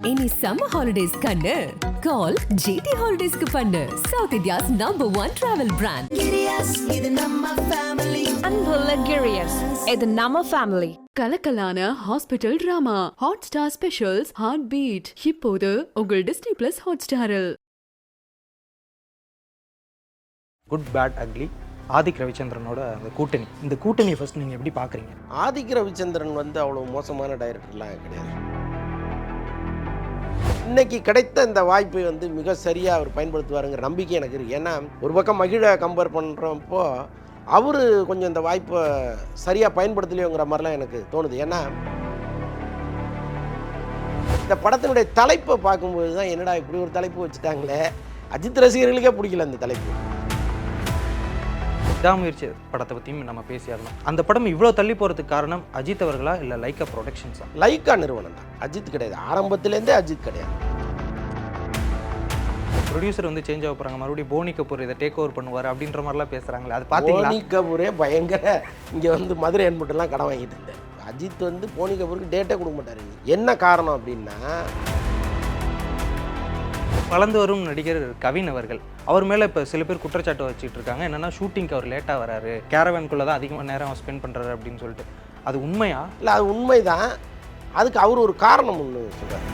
Any summer holidays kannu? Call GT Holidays ku pannu. South India's #1 travel brand. Girias, இது நம்ம family. அன்புள்ள கிரியஸ் இது நம்ம ஃபேமிலி. கலக்கலான hospital drama hot star specials heart beat இப்போது உங்கள் டிஸ்னி பிளஸ் ஹாட் ஸ்டாரில். குட் பேட் அக்லி ஆதிக் ரவிச்சந்திரனோட அந்த கூட்டணி, இந்த கூட்டணியை ஃபர்ஸ்ட் நீங்கள் எப்படி பார்க்குறீங்க? ஆதிக் ரவிச்சந்திரன் வந்து அவ்வளோ மோசமான டைரக்டர்லாம் கிடையாது. இன்னைக்கு கிடைத்த இந்த வாய்ப்பை வந்து மிக சரியாக அவர் பயன்படுத்துவாருங்கிற நம்பிக்கை எனக்கு இருக்குது. ஏன்னா ஒரு பக்கம் மகிழ கம்பேர் பண்ணுறப்போ அவர் கொஞ்சம் இந்த வாய்ப்பை சரியாக பயன்படுத்தலையோங்கிற மாதிரிலாம் எனக்கு தோணுது. ஏன்னா இந்த படத்தினுடைய தலைப்பை பார்க்கும்போது தான் என்னடா இப்படி ஒரு தலைப்பு வச்சுட்டாங்களே, அஜித் ரசிகர்களுக்கே பிடிக்கல அந்த தலைப்பு. விடாமுயற்சி படத்தை பற்றியும் நம்ம பேசியாகணும். அந்த படம் இவ்வளோ தள்ளி போகிறதுக்கு காரணம் அஜித் அவர்களா இல்லை லைக்கா ப்ரொடக்ஷன்ஸா? லைக்கா நிறுவனம் தான், அஜித் கிடையாது. ஆரம்பத்திலேருந்தே அஜித் கிடையாது. ப்ரொடியூசர் வந்து சேஞ்ச் ஆக போகிறாங்க, மறுபடியும் போனி கபூர் இதை டேக் ஓவர் பண்ணுவார் அப்படின்ற மாதிரிலாம் பேசுகிறாங்களே, அது பார்த்தீங்களா? போனி கபூரே பயங்கர இங்கே வந்து மதுரை என்பட்டெல்லாம் கடன் வாங்கிட்டு இருந்தேன். அஜித் வந்து போனி கபூருக்கு டேட்டே கொடுக்க மாட்டார். என்ன காரணம் அப்படின்னா, வளர்ந்து வரும் நடிகர் கவின் அவர்கள், அவர் மேலே இப்போ சில பேர் குற்றச்சாட்டு வச்சுட்டு இருக்காங்க. என்னென்னா ஷூட்டிங்க்கு அவர் லேட்டாக வராரு, கேரவேனுக்குள்ளே தான் அதிகமாக நேரம் ஸ்பெண்ட் பண்ணுறாரு அப்படின்னு சொல்லிட்டு. அது உண்மையா? இல்லை, அது உண்மை தான். அதுக்கு அவர் ஒரு காரணம் ஒன்று சொல்கிறார்.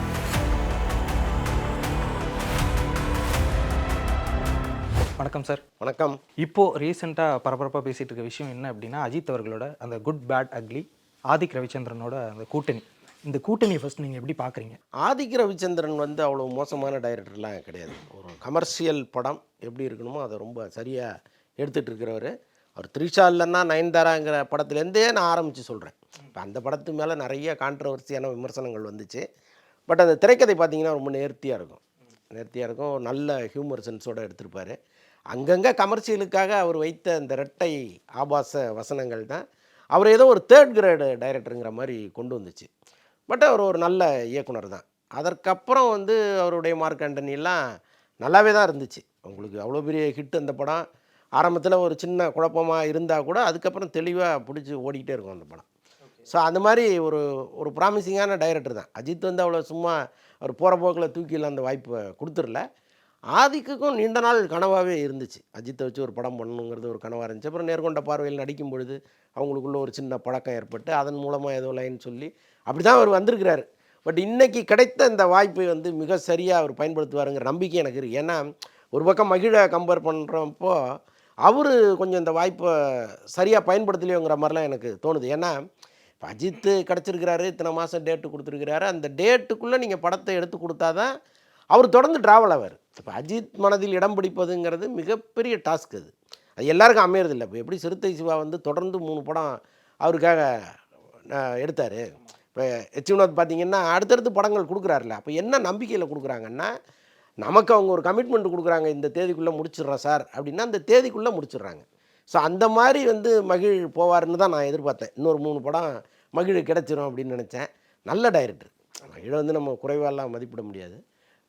வணக்கம் சார். வணக்கம். இப்போது ரீசெண்டாக பரபரப்பாக பேசிகிட்டு இருக்க விஷயம் என்ன அப்படின்னா, அஜித் அவர்களோட அந்த குட் பேட் அக்லி ஆதிக் ரவிச்சந்திரனோட அந்த கூட்டணி, இந்த கூட்டணியை ஃபர்ஸ்ட் நீங்கள் எப்படி பார்க்குறீங்க? ஆதிக் ரவிச்சந்திரன் வந்து அவ்வளோ மோசமான டைரக்டர்லாம் கிடையாது. ஒரு கமர்ஷியல் படம் எப்படி இருக்கணுமோ அதை ரொம்ப சரியாக எடுத்துகிட்டு இருக்கிறவர். அவர் த்ரிஷா இல்லைன்னா நயன்தாராங்கிற படத்துலேருந்தே நான் ஆரம்பித்து சொல்கிறேன். இப்போ அந்த படத்து மேலே நிறைய கான்ட்ரவர்சியான விமர்சனங்கள் வந்துச்சு. பட் அந்த திரைக்கதை பார்த்திங்கன்னா ரொம்ப நேர்த்தியாக இருக்கும். ஒரு நல்ல ஹியூமர் சென்ஸோடு எடுத்திருப்பார். அங்கங்கே கமர்ஷியலுக்காக அவர் வைத்த அந்த இரட்டை ஆபாச வசனங்கள் தான் அவர் ஏதோ ஒரு தேர்ட் கிரேடு டைரக்டருங்கிற மாதிரி கொண்டு வந்துச்சு. பட் அவர் ஒரு நல்ல இயக்குனர் தான். அதற்கப்புறம் வந்து அவருடைய மார்க் ஆண்டனிலாம் நல்லாவே தான் இருந்துச்சு. உங்களுக்கு அவ்வளோ பெரிய ஹிட் அந்த படம். ஆரம்பத்தில் ஒரு சின்ன குழப்பமாக இருந்தால் கூட அதுக்கப்புறம் தெளிவாக பிடிச்சி ஓடிக்கிட்டே இருக்கும் அந்த படம். ஸோ அந்த மாதிரி ஒரு ப்ராமிசிங்கான டைரக்டர் தான். அஜித் வந்து அவ்வளோ சும்மா அவர் போகிற போக்கில் தூக்கியில் அந்த வாய்ப்பை கொடுத்துடல. ஆதிக்குக்கும் நீண்ட நாள் கனவாகவே இருந்துச்சு, அஜித்தை வச்சு ஒரு படம் பண்ணணுங்கிறது ஒரு கனவாக இருந்துச்சு. அப்புறம் நேர்கொண்ட பார்வையில் நடிக்கும் பொழுது அவங்களுக்குள்ள ஒரு சின்ன பழக்கம் ஏற்பட்டு அதன் மூலமாக ஏதோ லைன் சொல்லி அப்படி தான் அவர் வந்திருக்கிறாரு. பட் இன்றைக்கி கிடைத்த இந்த வாய்ப்பை வந்து மிக சரியாக அவர் பயன்படுத்துவாருங்கிற நம்பிக்கை எனக்கு இருக்குது. ஏன்னா ஒரு பக்கம் மகிழ கம்பேர் பண்ணுறப்போ அவர் கொஞ்சம் இந்த வாய்ப்பை சரியாக பயன்படுத்தலையோங்கிற மாதிரிலாம் எனக்கு தோணுது. ஏன்னா இப்போ அஜித்து கிடச்சிருக்கிறாரு, இத்தனை மாதம் டேட்டு கொடுத்துருக்கிறாரு. அந்த டேட்டுக்குள்ளே நீங்கள் படத்தை எடுத்து கொடுத்தா தான் அவர் தொடர்ந்து ட்ராவல் ஆவார். இப்போ அஜித் மனதில் இடம் பிடிப்பதுங்கிறது மிகப்பெரிய டாஸ்க். அது எல்லாருக்கும் அமையறதில்லை. இப்போ எப்படி சிறுத்தை சிவா வந்து தொடர்ந்து 3 படம் அவருக்காக எடுத்தார். இப்போ வினோத் பார்த்திங்கன்னா அடுத்தடுத்து படங்கள் கொடுக்குறாருல. அப்போ என்ன நம்பிக்கையில் கொடுக்குறாங்கன்னா, நமக்கு அவங்க ஒரு கமிட்மெண்ட் கொடுக்குறாங்க, இந்த தேதிக்குள்ளே முடிச்சிடுறோம் சார் அப்படின்னா அந்த தேதிக்குள்ளே முடிச்சிடுறாங்க. ஸோ அந்த மாதிரி வந்து மகிழ் போவார்னு தான் நான் எதிர்பார்த்தேன். இன்னொரு 3 படம் மகிழ் கிடச்சிரும் அப்படின்னு நினச்சேன். நல்ல டைரக்டர். மகிழை வந்து நம்ம குறைவாலாம் மதிப்பிட முடியாது.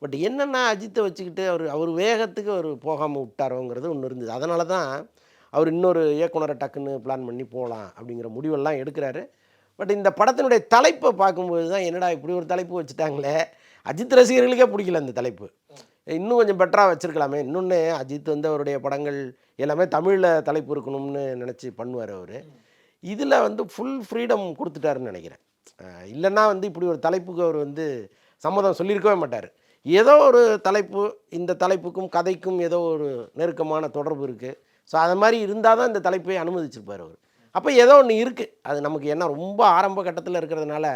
பட் என்னென்னா அஜித்தை வச்சுக்கிட்டு அவர் வேகத்துக்கு அவர் போகாமல் விட்டாரோங்கிறது ஒன்று இருந்தது. அதனால தான் அவர் இன்னொரு இயக்குனரை டக்குன்னு பிளான் பண்ணி போகலாம் அப்படிங்கிற முடிவெல்லாம் எடுக்கிறாரு. பட் இந்த படத்தினுடைய தலைப்பை பார்க்கும்போது தான் என்னடா இப்படி ஒரு தலைப்பு வச்சுட்டாங்களே, அஜித் ரசிகர்களுக்கே பிடிக்கல அந்த தலைப்பு. இன்னும் கொஞ்சம் பெட்டராக வச்சுருக்கலாமே. இன்னொன்று அஜித் வந்து அவருடைய படங்கள் எல்லாமே தமிழில் தலைப்பு இருக்கணும்னு நினச்சி பண்ணுவார் அவர். இதில் வந்து ஃபுல் ஃப்ரீடம் கொடுத்துட்டாருன்னு நினைக்கிறேன். இல்லைன்னா வந்து இப்படி ஒரு தலைப்புக்கு அவர் வந்து சம்மதம் சொல்லியிருக்கவே மாட்டார். ஏதோ ஒரு தலைப்பு, இந்த தலைப்புக்கும் கதைக்கும் ஏதோ ஒரு நெருக்கமான தொடர்பு இருக்குது. ஸோ அது மாதிரி இருந்தால் தான் இந்த தலைப்பை அனுமதிச்சிருப்பார் அவர். அப்போ ஏதோ ஒன்று இருக்குது. அது நமக்கு என்ன ரொம்ப ஆரம்ப கட்டத்தில் இருக்கிறதுனால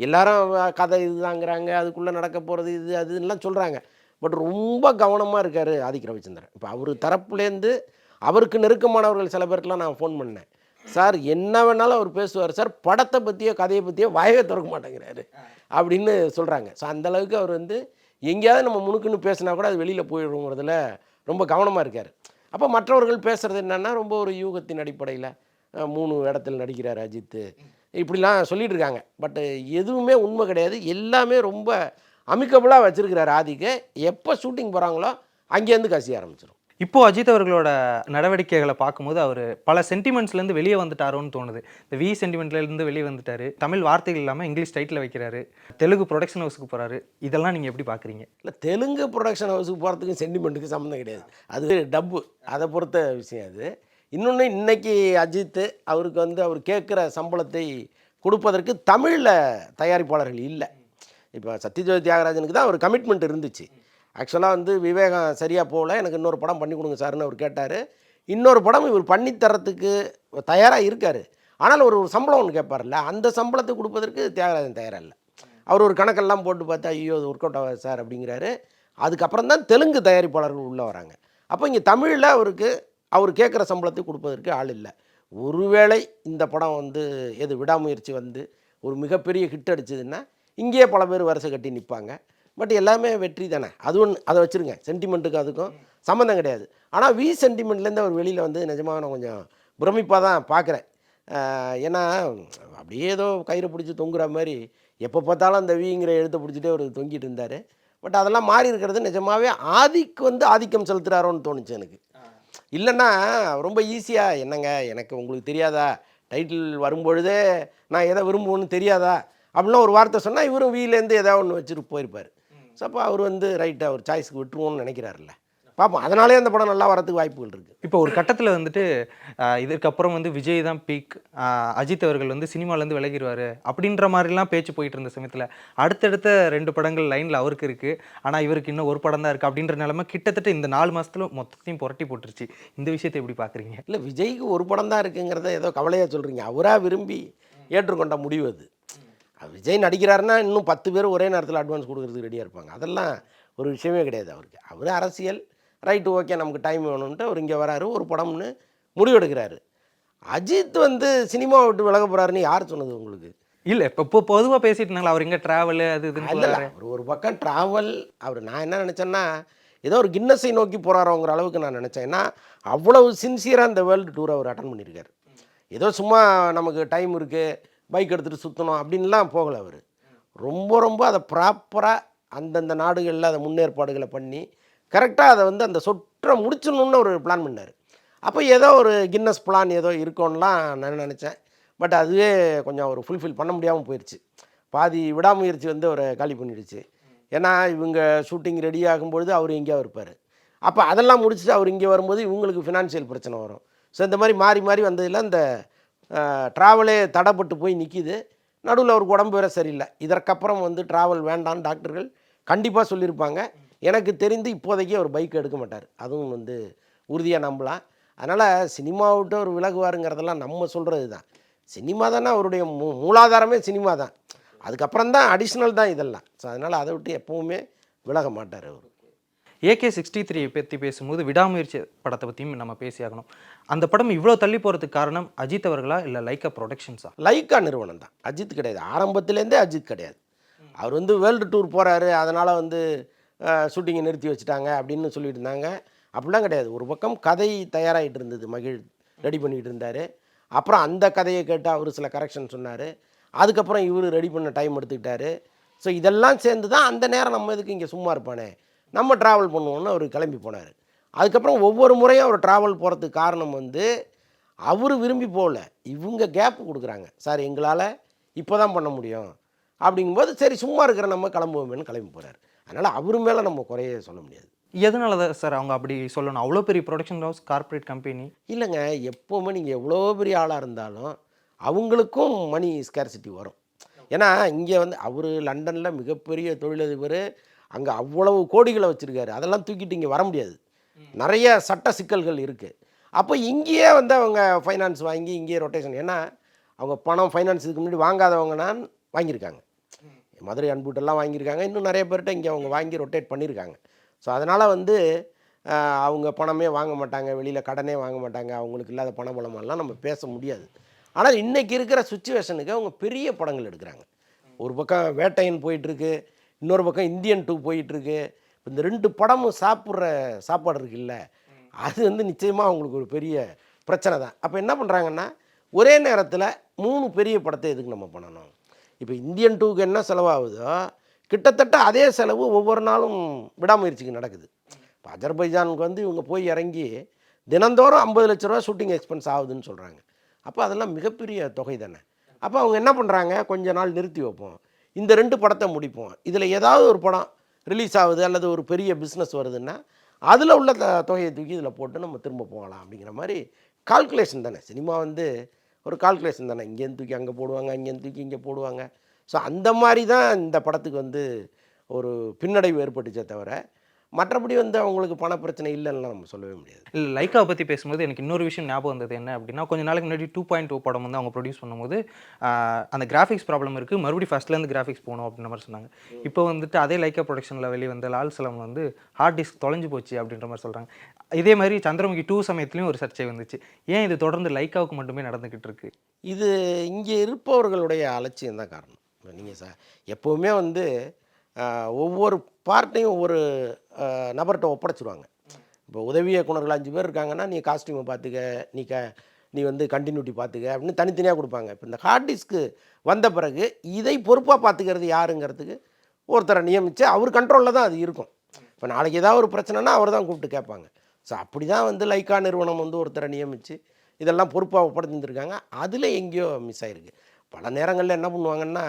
எல்லாரும் கதை இதுதாங்கிறாங்க, அதுக்குள்ளே நடக்க போகிறது இது அதுன்னெலாம் சொல்கிறாங்க. பட் ரொம்ப கவனமாக இருக்கார் ஆதிக் ரவிச்சந்திரன். இப்போ அவர் தரப்புலேருந்து அவருக்கு நெருக்கமானவர்கள் சில பேருக்குலாம் நான் ஃபோன் பண்ணேன். சார் என்ன வேணாலும் அவர் பேசுவார் சார், படத்தை பற்றியோ கதையை பற்றியோ வாயவே திறக்க மாட்டேங்கிறாரு அப்படின்னு சொல்கிறாங்க. ஸோ அந்தளவுக்கு அவர் வந்து எங்கேயாவது நம்ம முணுக்குன்னு பேசினா கூட அது வெளியில் போயிடுங்கிறதுல ரொம்ப கவனமாக இருக்கார். அப்போ மற்றவர்கள் பேசுகிறது என்னென்னா ரொம்ப ஒரு யூகத்தின் அடிப்படையில் 3 இடத்துல நடிக்கிறார் அஜித்து இப்படிலாம் சொல்லிகிட்டு இருக்காங்க. பட் எதுவுமே உண்மை கிடையாது. எல்லாமே ரொம்ப அமிக்கபுளாக வச்சுருக்கிறார் ஆதிக்கு. எப்போ ஷூட்டிங் போகிறாங்களோ அங்கேருந்து கசிய ஆரம்பிச்சிடும். இப்போ அஜித் அவர்களோட நடவடிக்கைகளை பார்க்கும்போது அவர் பல சென்டிமெண்ட்ஸ்லேருந்து வெளியே வந்துட்டாரோன்னு தோணுது. இந்த சென்டிமெண்ட்லேருந்து வெளியே வந்துட்டாரு, தமிழ் வார்த்தைகள் இல்லாமல் இங்கிலீஷ் டைட்டில் வைக்கிறாரு, தெலுங்கு ப்ரொடக்ஷன் ஹவுஸுக்கு போகிறாரு. இதெல்லாம் நீங்கள் எப்படி பார்க்குறீங்க? இல்லை, தெலுங்கு ப்ரொடக்ஷன் ஹவுஸுக்கு போகிறதுக்கும் சென்டிமெண்ட்டுக்கு சம்மந்தம் கிடையாது. அது டப்பு, அதை பொறுத்த விஷயம் அது. இன்னொன்று, இன்னைக்கு அஜித் அவருக்கு வந்து அவர் கேட்குற சம்பளத்தை கொடுப்பதற்கு தமிழில் தயாரிப்பாளர்கள் இல்லை. இப்போ சத்யஜோதி தியாகராஜனுக்கு தான் ஒரு கமிட்மெண்ட் இருந்துச்சு. ஆக்சுவலாக வந்து விவேகம் சரியாக போகல, எனக்கு இன்னொரு படம் பண்ணி கொடுங்க சார்னு அவர் கேட்டார். இன்னொரு படம் இவர் பண்ணித்தரத்துக்கு தயாராக இருக்கார். ஆனால் ஒரு சம்பளம் ஒன்று கேட்பார்ல, அந்த சம்பளத்தை கொடுப்பதற்கு தியாகராஜன் தயாராக இல்லை. அவர் ஒரு கணக்கெல்லாம் போட்டு பார்த்தா ஐயோ அது ஒர்க் அவுட் ஆகாது சார் அப்படிங்கிறாரு. அதுக்கப்புறம் தான் தெலுங்கு தயாரிப்பாளர்கள் உள்ளே வராங்க. அப்போ இங்கே தமிழில் அவருக்கு அவர் கேட்குற சம்பளத்தை கொடுப்பதற்கு ஆள் இல்லை. ஒருவேளை இந்த படம் வந்து விடாமுயற்சி வந்து ஒரு மிகப்பெரிய ஹிட் அடிச்சதுன்னா இங்கேயே பல பேர் வரிசை கட்டி நிற்பாங்க. பட் எல்லாமே வெற்றி தானே, அது ஒன்று, அதை வச்சுருங்க. சென்டிமெண்ட்டுக்கு அதுக்கும் சம்மந்தம் கிடையாது. ஆனால் சென்டிமெண்ட்லேருந்து அவர் வெளியில் வந்து நிஜமாக நான் கொஞ்சம் பிரமிப்பாக தான் பார்க்குறேன். ஏன்னா அப்படியே ஏதோ கயிறை பிடிச்சி தொங்குற மாதிரி எப்போ பார்த்தாலும் அந்த விங்கிற எழுத்தை பிடிச்சிட்டே அவர் தொங்கிட்டு இருந்தார். பட் அதெல்லாம் மாறி இருக்கிறது நிஜமாகவே ஆதிக்கம் செலுத்துகிறாரோன்னு தோணுச்சு எனக்கு. இல்லைன்னா ரொம்ப ஈஸியாக என்னங்க எனக்கு உங்களுக்கு தெரியாதா, டைட்டில் வரும்பொழுதே நான் எதை விரும்புவேன்னு தெரியாதா அப்படின்னா ஒரு வார்த்தை சொன்னால் இவரும் வீலேருந்து ஏதாவது ஒன்று வச்சுட்டு போயிருப்பார். ஸோ அப்போ அவர் வந்து ரைட்டு அவர் சாய்ஸுக்கு விட்டுருவோன்னு நினைக்கிறாருல்ல. பார்ப்போம், அதனாலே அந்த படம் நல்லா வரதுக்கு வாய்ப்புகள் இருக்குது. இப்போ ஒரு கட்டத்தில் வந்துட்டு இதற்கப்புறம் வந்து விஜய் தான் பீக், அஜித் அவர்கள் வந்து சினிமாலேருந்து விலகிடுவார் அப்படின்ற மாதிரிலாம் பேச்சு போயிட்டு இருந்த சமயத்தில் அடுத்தடுத்த 2 படங்கள் லைனில் அவருக்கு இருக்குது, ஆனால் இவருக்கு இன்னும் ஒரு படம் தான் இருக்குது அப்படின்ற நிலைமை கிட்டத்தட்ட இந்த 4 மாதத்தில் மொத்தத்தையும் புரட்டி போட்டுருச்சு. இந்த விஷயத்தை எப்படி பார்க்குறீங்க? இல்லை, விஜய்க்கு ஒரு படம் தான் இருக்குங்கிறத ஏதோ கவலையாக சொல்கிறீங்க. அவராக விரும்பி ஏற்றுக்கொண்ட முடிவு அது. விஜய் நடிக்கிறாருன்னா இன்னும் 10 பேர் ஒரே நேரத்தில் அட்வான்ஸ் கொடுக்குறதுக்கு ரெடியாக இருப்பாங்க. அதெல்லாம் ஒரு விஷயமே கிடையாது அவருக்கு. அவர் அரசியல் ரைட்டு, ஓகே நமக்கு டைம் வேணும்ன்ட்டு அவர் இங்கே வராரு, ஒரு படம்னு முடிவெடுக்கிறாரு. அஜித் வந்து சினிமாவை விட்டு விலக போகிறாருன்னு யார் சொன்னது உங்களுக்கு? இல்லை, இப்போ பொதுவாக பேசிட்டு இருந்தாங்களா அவர் இங்கே ட்ராவலு அது இதுன்னு? இல்லை, ஒரு பக்கம் ட்ராவல். நான் என்ன நினச்சேன்னா ஏதோ ஒரு கின்னஸை நோக்கி போகிறாரோங்கிற அளவுக்கு நான் நினச்சேன். ஏன்னா அவ்வளவு சின்சியராக இந்த வேர்ல்டு டூர் அவர் அட்டன் பண்ணியிருக்காரு. ஏதோ சும்மா நமக்கு டைம் இருக்குது பைக் எடுத்துகிட்டு சுற்றணும் அப்படின்லாம் போகலை அவர். ரொம்ப அதை ப்ராப்பராக அந்தந்த நாடுகளில் அதை முன்னேற்பாடுகளை பண்ணி கரெக்டாக அதை வந்து அந்த சொற்றை முடிச்சிடணுன்னு ஒரு பிளான் பண்ணார். அப்போ ஏதோ ஒரு கின்னஸ் பிளான் ஏதோ இருக்கோன்னெலாம் நான் நினச்சேன். பட் அதுவே கொஞ்சம் ஒரு ஃபுல்ஃபில் பண்ண முடியாமல் போயிடுச்சு. பாதி விடாமுயற்சி வந்து அவரை காலி பண்ணிடுச்சு. ஏன்னா இவங்க ஷூட்டிங் ரெடி ஆகும்பொழுது அவர் எங்கேயா இருப்பார். அப்போ அதெல்லாம் முடிச்சுட்டு அவர் இங்கே வரும்போது இவங்களுக்கு ஃபினான்ஷியல் பிரச்சனை வரும். ஸோ இந்த மாதிரி மாறி மாறி வந்ததில் இந்த ட்ராவலே தடைப்பட்டு போய் நிற்கிது. நடுவில் அவருக்கு உடம்பு வேறு சரியில்லை. இதற்கப்புறம் வந்து ட்ராவல் வேண்டான்னு டாக்டர்கள் கண்டிப்பாக சொல்லியிருப்பாங்க. எனக்கு தெரிந்து இப்போதைக்கு அவர் பைக் எடுக்க மாட்டார். அதுவும் வந்து உறுதியாக நம்பலாம். அதனால் சினிமா விட்டு அவர் விலகுவாருங்கிறதெல்லாம் நம்ம சொல்கிறது தான். சினிமா தானே அவருடைய மூலாதாரமே சினிமா தான். அதுக்கப்புறம் தான் அடிஷ்னல் தான் இதெல்லாம். ஸோ அதனால் அதை விட்டு எப்போவுமே விலக மாட்டார் அவர். AK63 பற்றி பேசும்போது விடாமுயற்சி படத்தை பற்றியும் நம்ம பேசியாகணும். அந்த படம் இவ்வளோ தள்ளி போகிறதுக்கு காரணம் அஜித் அவர்களா இல்லை லைக்கா ப்ரொடக்ஷன்ஸா? லைக்கா நிறுவனம் தான், அஜித் கிடையாது. ஆரம்பத்துலேருந்தே அஜித் கிடையாது. அவர் வந்து வேர்ல்டு டூர் போகிறாரு, அதனால் வந்து ஷூட்டிங்கை நிறுத்தி வச்சுட்டாங்க அப்படின்னு சொல்லிட்டு இருந்தாங்க. அப்படிலாம் கிடையாது. ஒரு பக்கம் கதை தயாராகிட்டு இருந்தது, மகிழ் ரெடி பண்ணிகிட்டு இருந்தார். அப்புறம் அந்த கதையை கேட்டு அவர் சில கரெக்ஷன் சொன்னார். அதுக்கப்புறம் இவர் ரெடி பண்ண டைம் எடுத்துக்கிட்டாரு. ஸோ இதெல்லாம் சேர்ந்து தான் அந்த நேரம் நம்ம இதுக்கு இங்கே சும்மா இருப்பானே நம்ம ட்ராவல் பண்ணுவோன்னு அவர் கிளம்பி போனார். அதுக்கப்புறம் ஒவ்வொரு முறையும் அவர் ட்ராவல் போகிறதுக்கு காரணம் வந்து அவர் விரும்பி போகல, இவங்க கேப் கொடுக்குறாங்க. சார் எங்களால் இப்போ தான் பண்ண முடியும் அப்படிங்கும்போது சரி சும்மா இருக்கிற நம்ம கிளம்புவோமேனு கிளம்பி போகிறார். அதனால் அவர் மேலே நம்ம குறைய சொல்ல முடியாது. எதனால தான் சார் அவங்க அப்படி சொல்லணும்? அவ்வளோ பெரிய ப்ரொடக்ஷன் ஹவுஸ், கார்ப்பரேட் கம்பெனி. இல்லைங்க, எப்போவுமே நீங்கள் எவ்வளோ பெரிய ஆளாக இருந்தாலும் அவங்களுக்கும் மணி ஸ்கேர்சிட்டி வரும். ஏன்னா இங்கே வந்து அவர் லண்டனில் மிகப்பெரிய தொழிலதிபர், அங்கே அவ்வளவு கோடிகளை வச்சுருக்காரு. அதெல்லாம் தூக்கிட்டு இங்கே வர முடியாது, நிறைய சட்ட சிக்கல்கள் இருக்குது. அப்போ இங்கேயே வந்து அவங்க ஃபைனான்ஸ் வாங்கி இங்கேயே ரொட்டேஷன், ஏன்னா அவங்க பணம் ஃபைனான்ஸ் இதுக்கு முன்னாடி வாங்காதவங்கன்னா வாங்கியிருக்காங்க. மதுரை அன்புட்டெல்லாம் வாங்கியிருக்காங்க, இன்னும் நிறைய பேர்கிட்ட இங்கே அவங்க வாங்கி ரொட்டேட் பண்ணியிருக்காங்க. ஸோ அதனால் வந்து அவங்க பணமே வாங்க மாட்டாங்க, வெளியில் கடனே வாங்க மாட்டாங்க, அவங்களுக்கு இல்லாத பணபலமெல்லாம் நம்ம பேச முடியாது. ஆனால் இன்றைக்கி இருக்கிற சுச்சுவேஷனுக்கு அவங்க பெரிய படங்கள் எடுக்கிறாங்க. ஒரு பக்கம் வேட்டையன் போயிட்டுருக்கு, இன்னொரு பக்கம் இந்தியன் 2 போயிட்டுருக்கு. இந்த 2 படமும் சாப்பிட்ற சாப்பாடு இருக்குல்ல, அது வந்து நிச்சயமாக அவங்களுக்கு ஒரு பெரிய பிரச்சனை தான். அப்போ என்ன பண்ணுறாங்கன்னா ஒரே நேரத்தில் 3 பெரிய படத்தை எதுக்கு நம்ம பண்ணணும்? இப்போ இந்தியன் 2க்கு என்ன செலவாகுதோ கிட்டத்தட்ட அதே செலவு ஒவ்வொரு நாளும் விடாமுயற்சிக்கு நடக்குது. இப்போ அஜர்பைஜானுக்கு வந்து இவங்க போய் இறங்கி தினந்தோறும் 50 லட்ச ரூபா ஷூட்டிங் எக்ஸ்பென்ஸ் ஆகுதுன்னு சொல்கிறாங்க. அப்போ அதெல்லாம் மிகப்பெரிய தொகை தானே. அப்போ அவங்க என்ன பண்ணுறாங்க, கொஞ்ச நாள் நிறுத்தி வைப்போம், இந்த 2 படத்தை முடிப்போம், இதில் ஏதாவது ஒரு படம் ரிலீஸ் ஆகுது அல்லது ஒரு பெரிய பிஸ்னஸ் வருதுன்னா அதில் உள்ள தொகையை தூக்கி இதில் போட்டு நம்ம திரும்ப போகலாம் அப்படிங்கிற மாதிரி கால்குலேஷன் தானே. சினிமா வந்து ஒரு கால்குலேஷன் தானே. இங்கேருந்து தூக்கி அங்கே போடுவாங்க, அங்கேருந்து தூக்கி இங்கே போடுவாங்க. ஸோ அந்த மாதிரி தான் இந்த படத்துக்கு வந்து ஒரு பின்னடைவு ஏற்பட்டுச்சே தவிர மற்றபடி வந்து அவங்களுக்கு பண பிரச்சனை இல்லைன்னா நம்ம சொல்லவே முடியாது. இல்லை, லைக்காவை பற்றி பேசும்போது எனக்கு இன்னொரு விஷயம் ஞாபகம் வந்தது. என்ன அப்படின்னா, கொஞ்சம் நாளைக்கு முன்னாடி 2.0 படம் வந்து அவங்க ப்ரொடியூஸ் பண்ணும்போது அந்த கிராஃபிக்ஸ் ப்ராப்ளம் இருக்குது, மறுபடியும் ஃபஸ்ட்லேருந்து கிராஃபிக்ஸ் போகணும் அப்படின்ற மாதிரி சொன்னாங்க. இப்போ வந்துட்டு அதே லைக்கா ப்ரொடக்ஷனில் வெளியே வந்து லால் சலம் வந்து ஹார்ட் டிஸ்க் தொலைஞ்சு போச்சு அப்படின்ற மாதிரி சொல்கிறாங்க. இதே மாதிரி சந்திரமுகி 2 சமயத்துலையும் ஒரு சர்ச்சை வந்துச்சு. ஏன் இது தொடர்ந்து லைக்காவுக்கு மட்டுமே நடந்துக்கிட்டு இருக்கு? இது இங்கே இருப்பவர்களுடைய அலட்சியம் தான் காரணம். நீங்கள் எப்போவுமே வந்து ஒவ்வொரு பார்ட்டையும் ஒவ்வொரு நபர்கிட்ட ஒப்படைச்சிருவாங்க. இப்போ உதவி இயக்குனர்கள் 5 பேர் இருக்காங்கன்னா, நீ காஸ்டியூமை பார்த்துக்க, நீ வந்து கண்டினியூட்டி பார்த்துக்க அப்படின்னு தனித்தனியாக கொடுப்பாங்க. இப்போ இந்த ஹார்ட் டிஸ்க்கு வந்த பிறகு இதை பொறுப்பாக பார்த்துக்கிறது யாருங்கிறதுக்கு ஒருத்தரை நியமித்து அவர் கண்ட்ரோலில் தான் அது இருக்கும். இப்போ நாளைக்கு ஏதாவது ஒரு பிரச்சனைனா அவர் தான் கூப்பிட்டு கேட்பாங்க. ஸோ அப்படி தான் வந்து லைக்கா நிறுவனம் வந்து ஒருத்தரை நியமித்து இதெல்லாம் பொறுப்பாக ஒப்படைச்சிருந்துருக்காங்க. அதில் எங்கேயோ மிஸ் ஆகிருக்கு. பல நேரங்களில் என்ன பண்ணுவாங்கன்னா,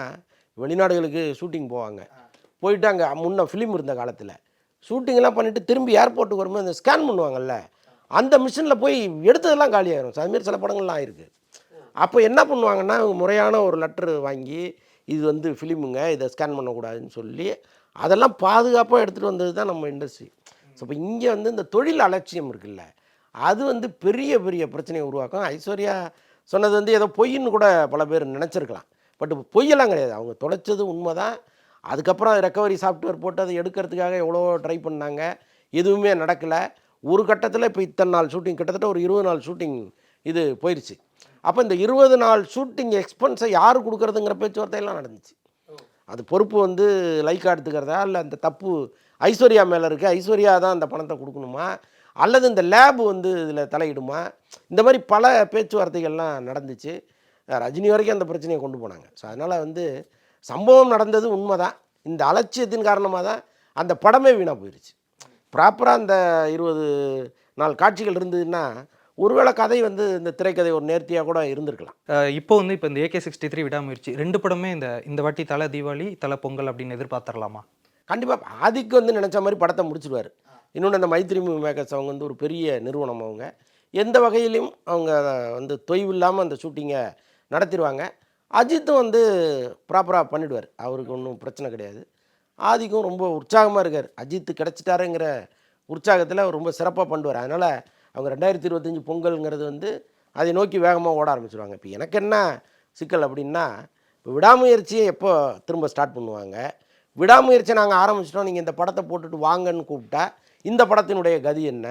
வெளிநாடுகளுக்கு ஷூட்டிங் போவாங்க, போயிட்டு அங்கே முன்ன ஃபிலிம் இருந்த காலத்தில் ஷூட்டிங்லாம் பண்ணிவிட்டு திரும்பி ஏர்போர்ட்டுக்கு வரும்போது அந்த ஸ்கேன் பண்ணுவாங்கல்ல, அந்த மிஷினில் போய் எடுத்ததெல்லாம் காலியாகிடும். அதுமாரி சில படங்கள்லாம் ஆயிருக்கு. அப்போ என்ன பண்ணுவாங்கன்னா, முறையான ஒரு லெட்ரு வாங்கி இது வந்து ஃபிலிமுங்க, இதை ஸ்கேன் பண்ணக்கூடாதுன்னு சொல்லி அதெல்லாம் பாதுகாப்பாக எடுத்துகிட்டு வந்தது தான் நம்ம இண்டஸ்ட்ரி. ஸோ இப்போ இங்கே வந்து இந்த தொழில் அலட்சியம் இருக்குல்ல, அது வந்து பெரிய பெரிய பிரச்சனையை உருவாக்கும். ஐஸ்வர்யா சொன்னது வந்து ஏதோ பொய்ன்னு கூட பல பேர் நினச்சிருக்கலாம். பட் பொய்யெல்லாம் கிடையாது. அவங்க தொலைச்சது உண்மை தான். அதுக்கப்புறம் ரெக்கவரி சாஃப்ட்வேர் போட்டு அதை எடுக்கிறதுக்காக எவ்வளோ ட்ரை பண்ணாங்க, எதுவுமே நடக்கலை. ஒரு கட்டத்தில் இப்போ இத்தனை நாள் ஷூட்டிங், கிட்டத்தட்ட ஒரு 20 நாள் ஷூட்டிங் இது போயிடுச்சு. அப்போ இந்த 20 நாள் ஷூட்டிங் எக்ஸ்பென்ஸை யார் கொடுக்குறதுங்கிற பேச்சுவார்த்தையெல்லாம் நடந்துச்சு. அது பொறுப்பு வந்து லைக்கா எடுத்துக்கிறதா, இல்லை அந்த தப்பு ஐஸ்வர்யா மேலே இருக்குது, ஐஸ்வர்யா தான் அந்த பணத்தை கொடுக்கணுமா, அல்லது இந்த லேபு வந்து இதில் தலையிடுமா, இந்த மாதிரி பல பேச்சுவார்த்தைகள்லாம் நடந்துச்சு. ரஜினி வரைக்கும் அந்த பிரச்சனையை கொண்டு போனாங்க. ஸோ அதனால் வந்து சம்பவம் நடந்தது உண்மை தான். இந்த அலட்சியத்தின் காரணமாக தான் அந்த படமே வீணாக போயிடுச்சு. ப்ராப்பராக அந்த 20 நாள் காட்சிகள் இருந்ததுன்னா ஒருவேளை கதை வந்து இந்த திரைக்கதை ஒரு நேர்த்தியாக கூட இருந்திருக்கலாம். இப்போ வந்து இப்போ இந்த AK63 விடாமுயற்சி 2 படமே இந்த வாட்டி தலை தீபாவளி, தலை பொங்கல் அப்படின்னு எதிர்பார்த்துடலாமா? கண்டிப்பாக ஆதிக்கு வந்து நினச்ச மாதிரி படத்தை முடிச்சிடுவார். இன்னொன்று அந்த மைத்ரி மூவி மேக்கர்ஸ் அவங்க வந்து ஒரு பெரிய நிறுவனம். அவங்க எந்த வகையிலையும் அவங்க வந்து தொய்வு இல்லாமல் அந்த ஷூட்டிங்கை நடத்திடுவாங்க. அஜித்தும் வந்து ப்ராப்பராக பண்ணிவிடுவார், அவருக்கு ஒன்றும் பிரச்சனை கிடையாது. ஆதிக்கும் ரொம்ப உற்சாகமாக இருக்கார். அஜித்து கிடச்சிட்டாருங்கிற உற்சாகத்தில் அவர் ரொம்ப சிறப்பாக பண்ணுவார். அதனால் அவங்க 2025 பொங்கல்ங்கிறது வந்து அதை நோக்கி வேகமாக ஓட ஆரம்பிச்சிடுவாங்க. இப்போ எனக்கு என்ன சிக்கல் அப்படின்னா, இப்போ விடாமுயற்சியை எப்போ திரும்ப ஸ்டார்ட் பண்ணுவாங்க? விடாமுயற்சியை நாங்கள் ஆரம்பிச்சிட்டோம், நீங்கள் இந்த படத்தை போட்டுட்டு வாங்கன்னு கூப்பிட்டா இந்த படத்தினுடைய கதி என்ன?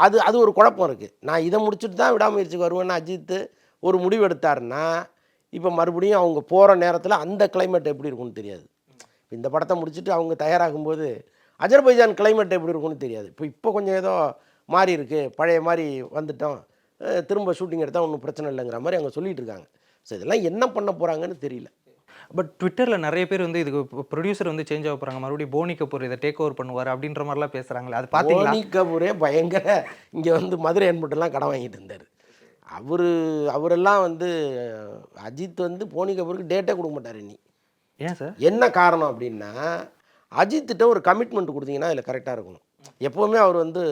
அது ஒரு குழப்பம் இருக்குது. நான் இதை முடிச்சுட்டு தான் விடாமுயற்சிக்கு வருவேன்னு அஜித்து ஒரு முடிவு எடுத்தாருன்னா, இப்போ மறுபடியும் அவங்க போகிற நேரத்தில் அந்த கிளைமேட் எப்படி இருக்கும்னு தெரியாது. இந்த படத்தை முடிச்சுட்டு அவங்க தயாராகும்போது அஜர்பைஜான் கிளைமேட் எப்படி இருக்கும்னு தெரியாது. இப்போ கொஞ்சம் ஏதோ மாறி இருக்குது, பழைய மாதிரி வந்துட்டோம், திரும்ப ஷூட்டிங் எடுத்தால் ஒன்றும் பிரச்சனை இல்லைங்கிற மாதிரி அவங்க சொல்லிகிட்டு இருக்காங்க. ஸோ இதெல்லாம் என்ன பண்ண போகிறாங்கன்னு தெரியல. பட் ட்விட்டரில் நிறைய பேர் வந்து இதுக்கு ப்ரொடியூசர் வந்து சேஞ்ச் ஆக போகிறாங்க, மறுபடியும் போனி கபூர் இதை டேக் ஓவர் பண்ணுவார் அப்படின்ற மாதிரிலாம் பேசுகிறாங்களே, அது பார்த்தீங்களா? போனி கபூரே பயங்கர இங்கே வந்து மதுரை என்பட்டெல்லாம் கடன் வாங்கிட்டு இருந்தார். அவரெல்லாம் வந்து அஜித் வந்து போனி கபூருக்கு டேட்டே கொடுக்க மாட்டார். இனி ஏன் சார்? என்ன காரணம் அப்படின்னா, அஜித்திட்ட ஒரு கமிட்மெண்ட் கொடுத்தீங்கன்னா அதில் கரெக்டாக இருக்கணும். எப்போவுமே அவர் வந்து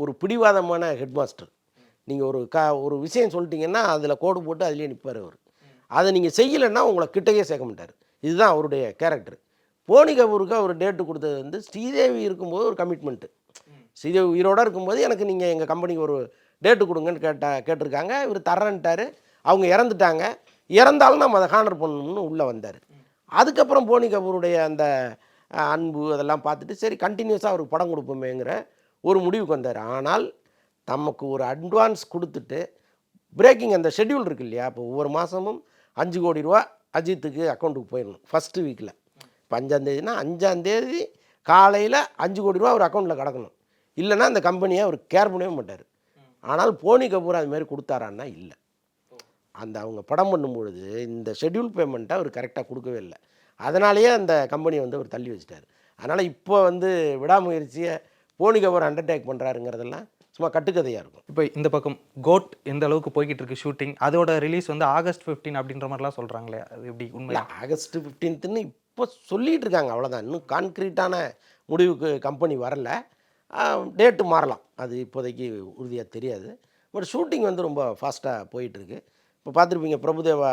ஒரு பிடிவாதமான ஹெட் மாஸ்டர். நீங்கள் ஒரு விஷயம் சொல்லிட்டீங்கன்னா அதில் கோடு போட்டு அதிலே நிற்பார் அவர். அதை நீங்கள் செய்யலைன்னா உங்களை கிட்டையே சேர்க்க மாட்டார். இதுதான் அவருடைய கேரக்டர். போனி கபூருக்கு அவர் டேட்டு கொடுத்தது வந்து ஸ்ரீதேவி இருக்கும்போது ஒரு கமிட்மெண்ட்டு. ஸ்ரீதேவி உயிரோடு இருக்கும்போது எனக்கு நீங்கள் எங்கள் கம்பெனிக்கு ஒரு டேட்டு கொடுங்கன்னு கேட்டிருக்காங்க. இவர் தரேன்ட்டார். அவங்க இறந்துட்டாங்க. இறந்தாலும் நம்ம அதை ஹானர் பண்ணணும்னு உள்ளே வந்தார். அதுக்கப்புறம் போனி கபூருடைய அந்த அன்பு அதெல்லாம் பார்த்துட்டு சரி கண்டினியூஸாக அவருக்கு படம் கொடுப்போமேங்கிற ஒரு முடிவுக்கு வந்தார். ஆனால் நமக்கு ஒரு அட்வான்ஸ் கொடுத்துட்டு பிரேக்கிங் அந்த ஷெட்யூல் இருக்குது இல்லையா, இப்போ ஒவ்வொரு மாதமும் 5 கோடி ரூபா அஜித்துக்கு அக்கௌண்ட்டுக்கு போயிடணும் ஃபஸ்ட்டு வீக்கில். இப்போ 5ஆம் தேதினா 5ஆம் தேதி காலையில் 5 கோடி ரூபா அவர் அக்கௌண்ட்டில் கிடக்கணும். இல்லைன்னா அந்த கம்பெனியை அவர் கேர் பண்ணவே மாட்டார். ஆனால் போனி கபூர் அதுமாரி கொடுத்தாரான்னா இல்லை. அவங்க படம் பண்ணும்பொழுது இந்த ஷெட்யூல் பேமெண்ட்டை அவர் கரெக்டாக கொடுக்கவே இல்லை. அதனாலேயே அந்த கம்பெனியை வந்து அவர் தள்ளி வச்சிட்டார். அதனால் இப்போ வந்து விடாமுயற்சியை போனி கபூர் அண்டர்டேக் பண்ணுறாருங்கிறதெல்லாம் சும்மா கட்டுக்கதையாக இருக்கும். இப்போ இந்த பக்கம் கோட் எந்த அளவுக்கு போய்கிட்டு இருக்கு ஷூட்டிங், அதோட ரிலீஸ் வந்து ஆகஸ்ட் 15 அப்படின்ற மாதிரிலாம் சொல்கிறாங்களே, அது எப்படி உண்மை? இல்லை, ஆகஸ்ட் 15ன்னு இப்போ சொல்லிகிட்டு இருக்காங்க, அவ்வளோதான். இன்னும் கான்க்ரீட்டான முடிவுக்கு கம்பெனி வரல. டேட்டு மாறலாம், அது இப்போதைக்கு உறுதியாக தெரியாது. பட் ஷூட்டிங் வந்து ரொம்ப ஃபாஸ்ட்டாக போயிட்டுருக்கு. இப்போ பார்த்துருப்பீங்க, பிரபுதேவா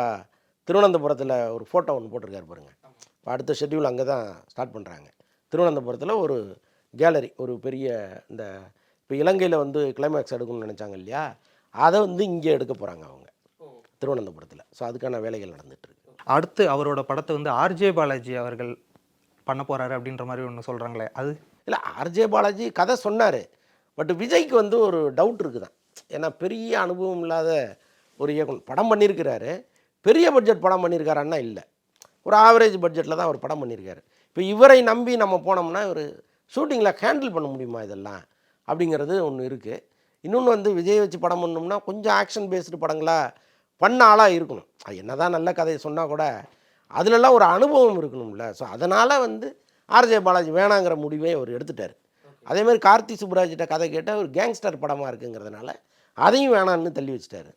திருவனந்தபுரத்தில் ஒரு ஃபோட்டோ ஒன்று போட்டிருக்காரு பாருங்கள். இப்போ அடுத்த ஷெட்யூல் அங்கே தான் ஸ்டார்ட் பண்ணுறாங்க. திருவனந்தபுரத்தில் ஒரு கேலரி, ஒரு பெரிய இந்த இப்போ இலங்கையில் வந்து கிளைமேக்ஸ் எடுக்கணும்னு நினச்சாங்க இல்லையா, அதை வந்து இங்கே எடுக்க போகிறாங்க அவங்க திருவனந்தபுரத்தில். ஸோ அதுக்கான வேலைகள் நடந்துகிட்ருக்கு. அடுத்து அவரோட படத்தை வந்து ஆர்ஜே பாலாஜி அவர்கள் பண்ண போகிறாரு அப்படின்ற மாதிரி ஒன்று சொல்கிறாங்களே, அது? இல்லை, ஆர்ஜே பாலாஜி கதை சொன்னார். பட் விஜய்க்கு வந்து ஒரு டவுட் இருக்குதான். ஏன்னா பெரிய அனுபவம் இல்லாத ஒரு இயக்குனர் படம் பண்ணியிருக்கிறாரு. பெரிய பட்ஜெட் படம் பண்ணியிருக்காருன்னா இல்லை, ஒரு ஆவரேஜ் பட்ஜெட்டில் தான் அவர் படம் பண்ணியிருக்காரு. இப்போ இவரை நம்பி நம்ம போனோம்னா ஒரு ஷூட்டிங்கில் ஹேண்டில் பண்ண முடியுமா இதெல்லாம் அப்படிங்கிறது ஒன்று இருக்குது. இன்னொன்று வந்து விஜய் வச்சு படம் பண்ணோம்னா கொஞ்சம் ஆக்ஷன் பேஸ்டு படங்களாக பண்ண ஆளாக இருக்கணும். அது என்ன தான் நல்ல கதையை சொன்னால் கூட அதுலலாம் ஒரு அனுபவம் இருக்கணும்ல. ஸோ அதனால் வந்து ஆர்ஜே பாலாஜி வேணாங்கிற முடிவை அவர் எடுத்துட்டார். அதேமாதிரி கார்த்தி சுப்புராஜ்கிட்ட கதை கேட்டால் ஒரு கேங்ஸ்டர் படமாக இருக்குங்கிறதுனால அதையும் வேணான்னு தள்ளி வச்சுட்டாரு.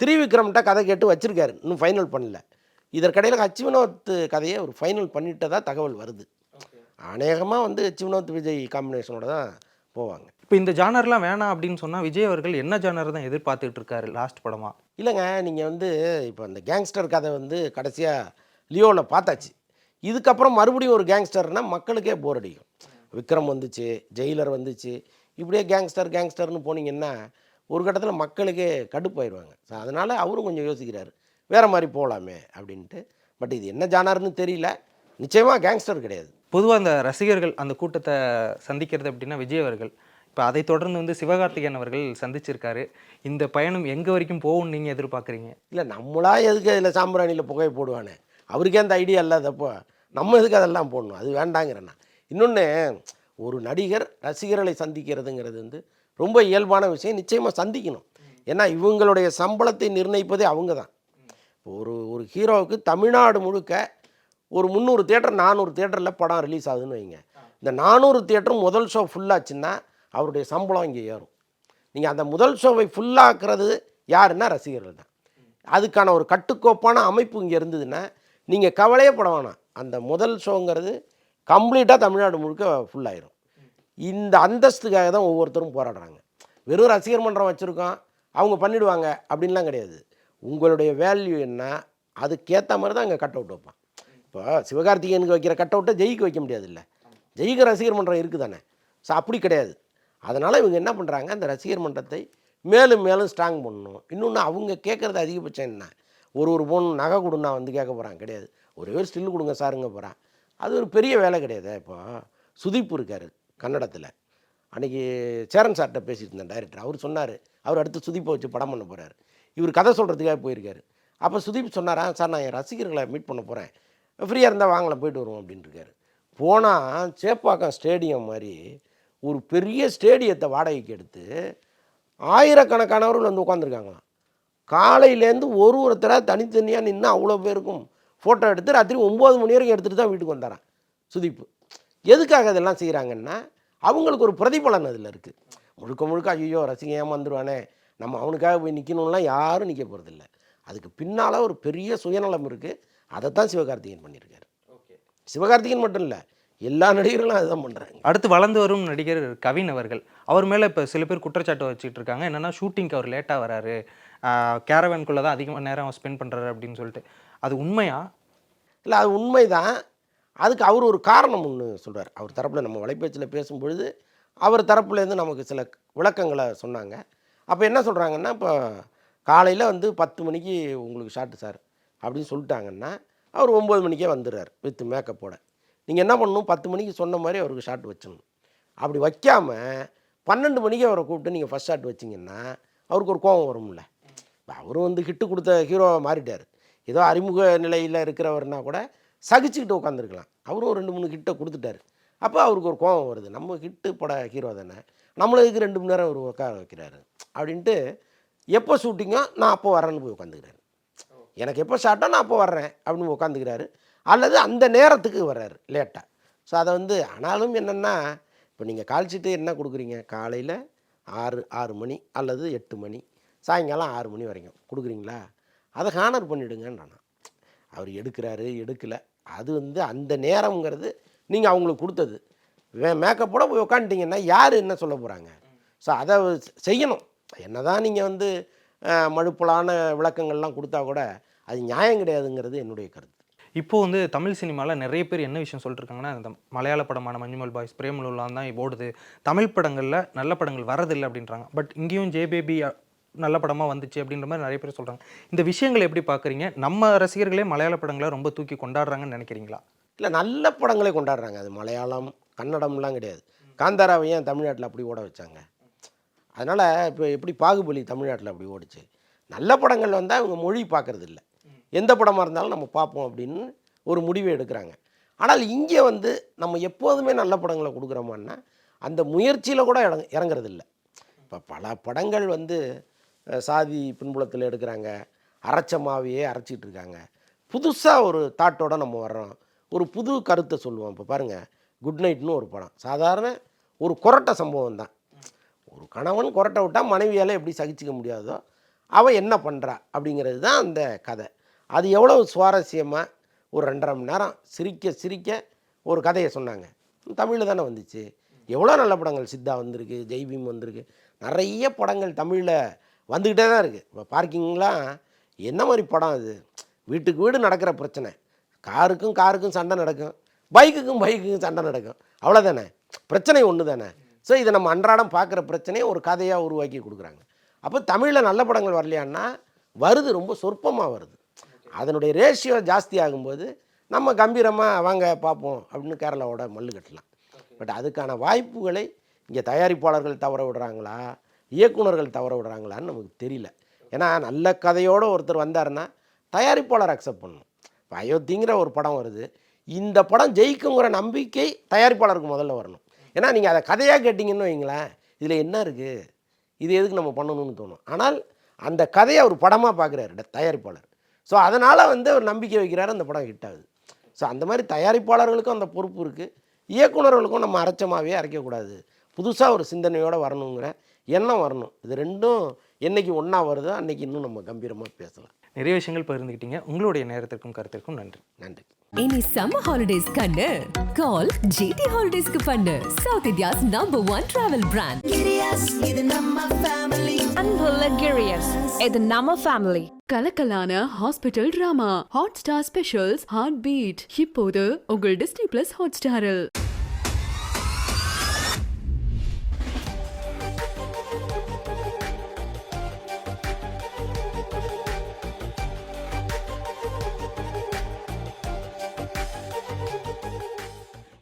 திரிவிக்ரம்கிட்ட கதை கேட்டு வச்சுருக்காரு, இன்னும் ஃபைனல் பண்ணல. இதற்கிடையில் ஹச் வினோத் கதையை ஒரு ஃபைனல் பண்ணிட்டதா தகவல் வருது. அநேகமாக வந்து ஹச் வினோத் விஜய் காம்பினேஷனோட தான் போவாங்க. இப்போ இந்த ஜானர்லாம் வேணாம் அப்படின்னு சொன்னால் விஜய் அவர்கள் என்ன ஜானர் தான் எதிர்பார்த்துட்டு இருக்காரு லாஸ்ட் படமாக? இல்லைங்க, நீங்கள் வந்து இப்போ இந்த கேங்ஸ்டர் கதை வந்து கடைசியாக லியோவில் பார்த்தாச்சு. இதுக்கப்புறம் மறுபடியும் ஒரு கேங்ஸ்டர்னால் மக்களுக்கே போர் அடிக்கும். விக்ரம் வந்துச்சு, ஜெயிலர் வந்துச்சு, இப்படியே கேங்ஸ்டர்னு போனீங்கன்னா ஒரு கட்டத்தில் மக்களுக்கே கடுப்பாயிடுவாங்க. ஸோ அதனால் அவரும் கொஞ்சம் யோசிக்கிறார், வேறு மாதிரி போகலாமே அப்படின்ட்டு. பட் இது என்ன ஜானர்னு தெரியல. நிச்சயமாக கேங்ஸ்டர் கிடையாது. பொதுவாக அந்த ரசிகர்கள் அந்த கூட்டத்தை சந்திக்கிறது அப்படின்னா விஜய் அவர்கள், இப்போ அதை தொடர்ந்து வந்து சிவகார்த்திகேயன் அவர்கள் சந்திச்சிருக்காரு. இந்த பயணம் எங்கே வரைக்கும் போகும்னு நீங்கள் எதிர்பார்க்குறீங்க? இல்லை, நம்மளா எதுக்கு அதில் சாம்பிராணியில் புகை போடுவானே, அவருக்கே அந்த ஐடியா இல்லாதப்போ நம்ம எதுக்கு அதெல்லாம் போடணும், அது வேண்டாங்கிறேன்னா. இன்னொன்று, ஒரு நடிகர் ரசிகர்களை சந்திக்கிறதுங்கிறது வந்து ரொம்ப இயல்பான விஷயம், நிச்சயமாக சந்திக்கணும். ஏன்னா இவங்களுடைய சம்பளத்தை நிர்ணயிப்பதே அவங்க தான். ஒரு ஒரு ஹீரோவுக்கு தமிழ்நாடு முழுக்க ஒரு 300 தியேட்டர் 400 தியேட்டரில் படம் ரிலீஸ் ஆகுதுன்னு வைங்க. இந்த 400 தியேட்டரும் முதல் ஷோ ஃபுல்லாச்சுன்னா அவருடைய சம்பளம் இங்கே ஏறும். நீங்கள் அந்த முதல் ஷோவை ஃபுல்லாக்குறது யாருன்னா ரசிகர்கள் தான். அதுக்கான ஒரு கட்டுக்கோப்பான அமைப்பு இங்கே இருந்ததுன்னா நீங்கள் கவலையே பட வேணாம், அந்த முதல் ஷோங்கிறது கம்ப்ளீட்டாக தமிழ்நாடு முழுக்க ஃபுல்லாயிரும். இந்த அந்தஸ்துக்காக தான் ஒவ்வொருத்தரும் போராடுறாங்க. வெறும் ரசிகர் மன்றம் வச்சுருக்கோம், அவங்க பண்ணிவிடுவாங்க அப்படின்லாம் கிடையாது. உங்களுடைய வேல்யூ என்ன, அதுக்கேற்ற மாதிரி தான் இங்கே கட் அவுட் வைப்பான். இப்போ சிவகார்த்திகேயனுக்கு வைக்கிற கட் அவுட்டை ஜெயிக்கு வைக்க முடியாது இல்லை, ஜெயிக்க ரசிகர் மன்றம் இருக்குது தானே. ஸோ அப்படி கிடையாது. அதனால் இவங்க என்ன பண்ணுறாங்க, அந்த ரசிகர் மன்றத்தை மேலும் மேலும் ஸ்ட்ராங் பண்ணணும். இன்னொன்று, அவங்க கேட்குறது அதிகபட்சம் என்ன, ஒரு பவுன் நகை கொடுன்னா வந்து கேட்க போகிறாங்க கிடையாது, ஒரே ஒரு ஸ்டில் கொடுங்க சாருங்க போகிறான். அது ஒரு பெரிய வேலை கிடையாது. இப்போ சுதீப் இருக்கார் கன்னடத்தில், அன்றைக்கி சேரன் சார்கிட்ட பேசிட்டு இருந்தேன் டைரக்டர். அவர் சொன்னார், அவர் அடுத்து சுதீப்பை வச்சு படம் பண்ண போகிறார். இவர் கதை சொல்கிறதுக்காக போயிருக்காரு. அப்போ சுதீப் சொன்னாரா, சார் நான் என் ரசிகர்களை மீட் பண்ண போகிறேன், ஃப்ரீயாக இருந்தால் வாங்கலாம் போயிட்டு வருவோம் அப்படின்ட்டு இருக்காரு. போனால் சேப்பாக்கம் ஸ்டேடியம் மாதிரி ஒரு பெரிய ஸ்டேடியத்தை வாடகைக்கு எடுத்து ஆயிரக்கணக்கானவர்கள் வந்து உட்காந்துருக்காங்களாம். காலையிலேருந்து ஒருத்தராக தனித்தனியாக நின்று அவ்வளோ பேருக்கும் ஃபோட்டோ எடுத்து ராத்திரி 9 மணி வரைக்கும் எடுத்துகிட்டு தான் வீட்டுக்கு வந்தாரான் சுதீப்பு. எதுக்காக இதெல்லாம் செய்கிறாங்கன்னா அவங்களுக்கு ஒரு பிரதிபலன் அதில் இருக்குது. முழுக்க முழுக்க ஐயோ ரசிகன் ஏமாந்துருவானே, நம்ம அவனுக்காக போய் நிற்கணும்லாம் யாரும் நிற்க போகிறதில்ல. அதுக்கு பின்னால் ஒரு பெரிய சுயநலம் இருக்குது. அதைத்தான் சிவகார்த்திகேயன் பண்ணியிருக்காரு. சிவகார்த்திகேயன் மட்டும் இல்லை, எல்லா நடிகர்களும் அதுதான் பண்ணுறாங்க. அடுத்து வளர்ந்து வரும் நடிகர் கவின் அவர்கள், அவர் மேலே இப்போ சில பேர் குற்றச்சாட்டு வச்சுட்டு இருக்காங்க. என்னென்னா ஷூட்டிங்க்கு அவர் லேட்டாக வராரு, கேரவனுக்குள்ளே தான் அதிகமாக நேரம் ஸ்பெண்ட் பண்ணுறாரு அப்படின்னு சொல்லிட்டு. அது உண்மையா? இல்லை, அது உண்மை தான். அதுக்கு அவர் ஒரு காரணம் ஒன்று சொல்கிறார். அவர் தரப்பில் நம்ம வலைப்பேச்சில் பேசும்பொழுது அவர் தரப்புலேருந்து நமக்கு சில விளக்கங்களை சொன்னாங்க. அப்போ என்ன சொல்கிறாங்கன்னா, இப்போ காலையில் வந்து 10 மணிக்கு உங்களுக்கு ஷாட்டு சார் அப்படின்னு சொல்லிட்டாங்கன்னா அவர் 9 மணிக்கே வந்துடுறார் வித் மேக்கப்போட. நீங்கள் என்ன பண்ணணும், 10 மணிக்கு சொன்ன மாதிரி அவருக்கு ஷாட் வச்சிடணும். அப்படி வைக்காமல் 12 மணிக்கு அவரை கூப்பிட்டு நீங்கள் ஃபஸ்ட் ஷாட் வச்சிங்கன்னா அவருக்கு ஒரு கோபம் வரும்ல. அவரும் வந்து ஹிட்டு கொடுத்த ஹீரோவை மாறிட்டார். ஏதோ அறிமுக நிலையில் இருக்கிறவர்னா கூட சகிச்சுக்கிட்டு உட்காந்துருக்கலாம். அவரும் 2-3 ஹிட்டை கொடுத்துட்டார். அப்போ அவருக்கு ஒரு கோபம் வருது, நம்ம ஹிட்டு பட ஹீரோ தானே, நம்மளுக்கு 2 மணி நேரம் அவர் உட்கார வைக்கிறாரு அப்படின்ட்டு எப்போ ஷூட்டிங்கோ நான் அப்போ வரேன்னு போய் உட்காந்துக்கிறாரு. எனக்கு எப்போ ஷார்ட்டோ நான் அப்போ வர்றேன் அப்படின்னு உட்காந்துக்கிறாரு. அல்லது அந்த நேரத்துக்கு வர்றாரு லேட்டாக. ஸோ அதை வந்து ஆனாலும் என்னென்னா இப்போ நீங்கள் கால் ஷீட்டு என்ன கொடுக்குறீங்க? காலையில் 6 மணி அல்லது 8 மணி, சாயங்காலம் 6 மணி வரைக்கும் கொடுக்குறீங்களா? அதை ஹானர் பண்ணிவிடுங்கன்னு நான். அவர் எடுக்கிறாரு எடுக்கலை, அது வந்து அந்த நேரம்ங்கிறது நீங்கள் அவங்களுக்கு கொடுத்தது. மேக்கப்போட போய் உட்காந்துட்டிங்கன்னா யார் என்ன சொல்ல போகிறாங்க? ஸோ அதை செய்யணும். என்ன தான் நீங்கள் வந்து மழுப்பலான விளக்கங்கள்லாம் கொடுத்தா கூட அது நியாயம் கிடையாதுங்கிறது என்னுடைய கருத்து. இப்போ வந்து தமிழ் சினிமாவில் நிறைய பேர் என்ன விஷயம் சொல்லிட்டுருக்காங்கன்னா, இந்த மலையாள படமான மஞ்சுமல் பாய்ஸ், பிரேமலுலாம் தான் ஓடுது, தமிழ் படங்களில் நல்ல படங்கள் வரதில்லை அப்படின்றாங்க. பட் இங்கேயும் ஜே பேபி நல்ல படமாக வந்துச்சு அப்படின்ற மாதிரி நிறைய பேர் சொல்கிறாங்க. இந்த விஷயங்களை எப்படி பார்க்குறீங்க? நம்ம ரசிகர்களே மலையாள படங்களை ரொம்ப தூக்கி கொண்டாடுறாங்கன்னு நினைக்கிறீங்களா? இல்லை, நல்ல படங்களே கொண்டாடுறாங்க. அது மலையாளம் கன்னடம்லாம் கிடையாது. காந்தாராவை ஏன் தமிழ்நாட்டில் அப்படி ஓட வச்சாங்க? அதனால் இப்போ எப்படி பாகுபலி தமிழ்நாட்டில் அப்படி ஓடிச்சு? நல்ல படங்கள் வந்தால் அவங்க மொழி பார்க்குறது இல்லை, எந்த படமாக இருந்தாலும் நம்ம பார்ப்போம் அப்படின்னு ஒரு முடிவை எடுக்கிறாங்க. ஆனால் இங்கே வந்து நம்ம எப்போதுமே நல்ல படங்களை கொடுக்குறோமான்னா அந்த முயற்சியில் கூட இறங்குறது இல்லை. இப்போ பல படங்கள் வந்து சாதி பின்புலத்தில் எடுக்கிறாங்க, அரைச்சமாவையே அரைச்சிட்டு இருக்காங்க. புதுசாக ஒரு தாட்டோடு நம்ம வர்றோம், ஒரு புது கருத்தை சொல்லுவோம். இப்போ பாருங்கள், குட் நைட்னு ஒரு படம், சாதாரண ஒரு கொரட்டை சம்பவம் தான். ஒரு கணவன் கொரட்டை விட்டால் மனைவியால் எப்படி சகிச்சிக்க முடியாதோ அவள் என்ன பண்ணுறா அப்படிங்கிறது தான் அந்த கதை. அது எவ்வளோ சுவாரஸ்யமாக ஒரு 2.5 மணி நேரம் சிரிக்க சிரிக்க ஒரு கதையை சொன்னாங்க. தமிழில் தானே வந்துச்சு. எவ்வளோ நல்ல படங்கள், சித்தா வந்திருக்கு, ஜெய்பீம் வந்திருக்கு, நிறைய படங்கள் தமிழில் வந்துக்கிட்டே தான் இருக்குது. இப்போ பார்க்கிங்லாம் என்ன மாதிரி படம் அது? வீட்டுக்கு வீடு நடக்கிற பிரச்சனை, காருக்கும் சண்டை நடக்கும், பைக்குக்கும் சண்டை நடக்கும், அவ்வளோதானே, பிரச்சனை ஒன்று தானே. ஸோ இதை நம்ம அன்றாடம் பார்க்குற பிரச்சனையை ஒரு கதையாக உருவாக்கி கொடுக்குறாங்க. அப்போ தமிழில் நல்ல படங்கள் வரலையான்னா வருது, ரொம்ப சொற்பமாக வருது. அதனுடைய ரேஷியோ ஜாஸ்தி ஆகும்போது நம்ம கம்பீரமாக வாங்க பார்ப்போம் அப்படின்னு கேரளாவோட மல்லு கட்டலாம். பட் அதுக்கான வாய்ப்புகளை இங்கே தயாரிப்பாளர்கள் தவற விடுறாங்களா, இயக்குனர்கள் தவற விடுறாங்களான்னு நமக்கு தெரியல. ஏன்னா நல்ல கதையோடு ஒருத்தர் வந்தாருன்னா தயாரிப்பாளர் அக்செப்ட் பண்ணணும். இப்போ அயோத்திங்கிற ஒரு படம் வருது, இந்த படம் ஜெயிக்குங்கிற நம்பிக்கை தயாரிப்பாளருக்கு முதல்ல வரணும். ஏன்னா நீங்கள் அதை கதையாக கேட்டிங்கன்னு வைங்களேன், இதில் என்ன இருக்குது, இது எதுக்கு நம்ம பண்ணணும்னு தோணும். ஆனால் அந்த கதையை அவர் படமாக பார்க்குறாரு தயாரிப்பாளர். ஸோ அதனால் வந்து அவர் நம்பிக்கை வைக்கிறாரு, அந்த படம் ஹிட் ஆகுது. ஸோ அந்த மாதிரி தயாரிப்பாளர்களுக்கும் அந்த பொறுப்பு இருக்குது, இயக்குனர்களுக்கும் நம்ம அரைச்சமாகவே அரைக்கக்கூடாது, புதுசாக ஒரு சிந்தனையோடு வரணுங்கிற எண்ணம் வரணும். இது ரெண்டும் என்றைக்கு ஒன்றா வருதோ அன்றைக்கி இன்னும் நம்ம கம்பீரமாக பேசலாம். நிறைய விஷயங்கள் பகிர்ந்துக்கிட்டீங்க. உங்களுடைய நேரத்திற்கும் கருத்திற்கும் நன்றி. நன்றி. இனி சம்மர் ஹாலிடேஸ் கண்ணு கால் ஜிடி ஹாலிடேஸ்க்கு பண்ணு. South India's number 1 travel brand. Girias, இது நம்ம family. அன்பு லக்ஸூரியஸ், இது நம்ம ஃபேமிலி. கலக்கலான hospital drama, hot star specials, heart beat இப்போது உங்கள் டிஸ்னி பிளஸ் ஹாட் ஸ்டாரில்.